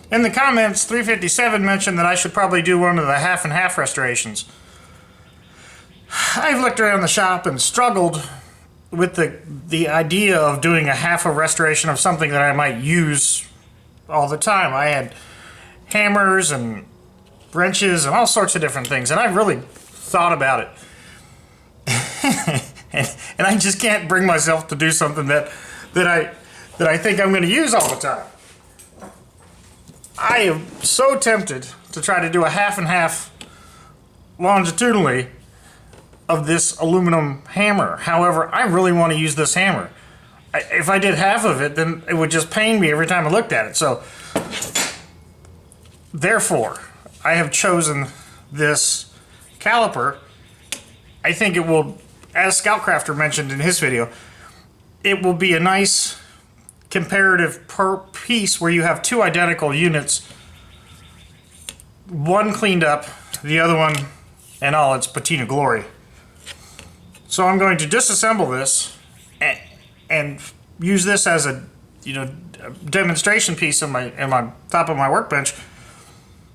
In the comments, 357 mentioned that I should probably do one of the half and half restorations. I've looked around the shop and struggled with the idea of doing a half a restoration of something that I might use all the time. I had hammers and wrenches and all sorts of different things, and I really thought about it. and I just can't bring myself to do something that I think I'm going to use all the time. I am so tempted to try to do a half and half longitudinally of this aluminum hammer. However, I really want to use this hammer. If I did half of it, then it would just pain me every time I looked at it. So, therefore, I have chosen this caliper. I think it will, as Scoutcrafter mentioned in his video, it will be a nice comparative per piece where you have two identical units, one cleaned up, the other one in all its patina glory. So I'm going to disassemble this and use this as a demonstration piece in my top of my workbench,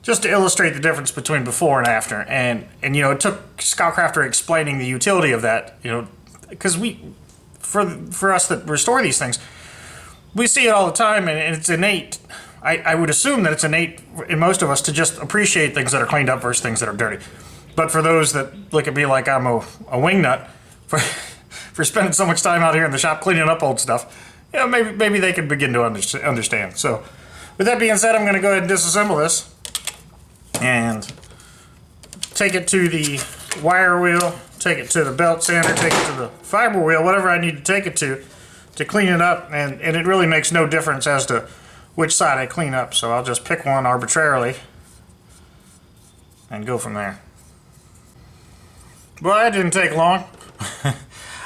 just to illustrate the difference between before and after. And it took Scoutcrafter explaining the utility of that, because for us that restore these things, we see it all the time, and it's innate. I would assume that it's innate in most of us to just appreciate things that are cleaned up versus things that are dirty. But for those that look at me like I'm a wingnut for spending so much time out here in the shop cleaning up old stuff, maybe they can begin to understand. So, with that being said, I'm going to go ahead and disassemble this and take it to the wire wheel, take it to the belt sander, take it to the fiber wheel, whatever I need to take it to clean it up, and it really makes no difference as to which side I clean up, so I'll just pick one arbitrarily and go from there. Well, that didn't take long.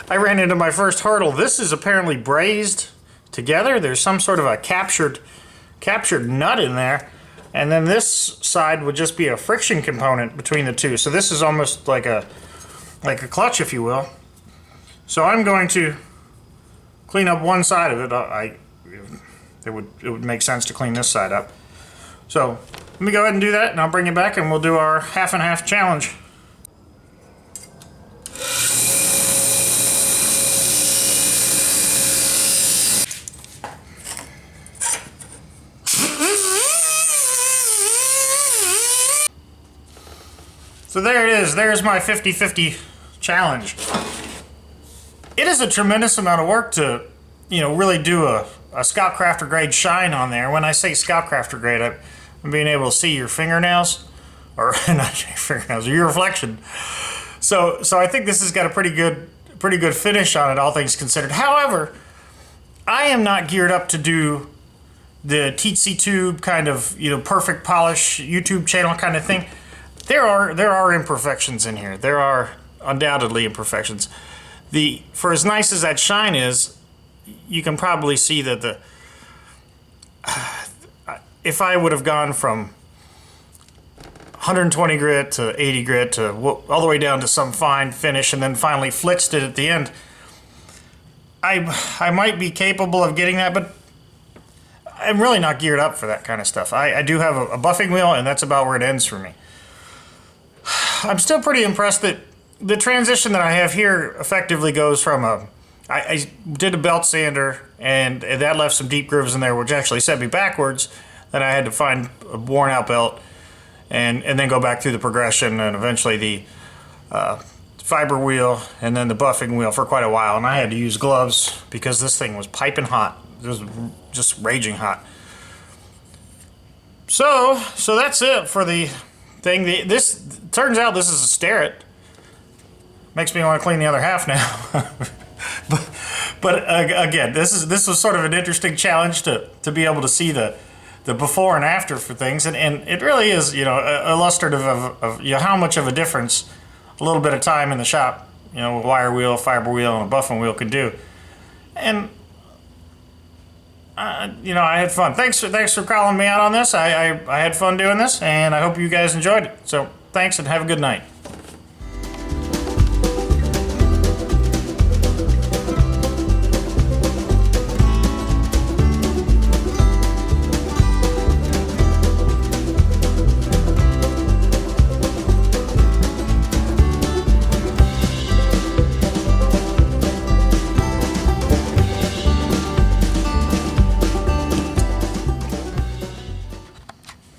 I ran into my first hurdle. This is apparently brazed together. There's some sort of a captured nut in there, and then this side would just be a friction component between the two. So this is almost like a clutch, if you will. So I'm going to clean up one side of it. It would make sense to clean this side up. So let me go ahead and do that, and I'll bring it back, and we'll do our half and half challenge. So there it is. There's my 50-50 challenge. It is a tremendous amount of work to, really do a Scoutcrafter grade shine on there. When I say Scoutcrafter grade, I'm being able to see your fingernails, or not your fingernails, your reflection. So I think this has got a pretty good finish on it, all things considered. However, I am not geared up to do the Teetsy Tube kind of, perfect polish YouTube channel kind of thing. There are imperfections in here. There are undoubtedly imperfections. For as nice as that shine is, you can probably see that if I would have gone from 120 grit to 80 grit to all the way down to some fine finish and then finally flitzed it at the end, I might be capable of getting that, but I'm really not geared up for that kind of stuff. I do have a buffing wheel, and that's about where it ends for me. I'm still pretty impressed that the transition that I have here effectively goes from I did a belt sander, and that left some deep grooves in there, which actually set me backwards. Then I had to find a worn out belt and then go back through the progression, and eventually the fiber wheel and then the buffing wheel for quite a while. And I had to use gloves because this thing was piping hot. It was just raging hot. So that's it for the thing. This turns out this is a Starrett. Makes me want to clean the other half now. but again, this was sort of an interesting challenge to be able to see the before and after for things, and it really is illustrative of how much of a difference a little bit of time in the shop, with wire wheel, fiber wheel, and a buffing wheel can do. And I had fun. Thanks for calling me out on this. I had fun doing this, and I hope you guys enjoyed it. So thanks, and have a good night.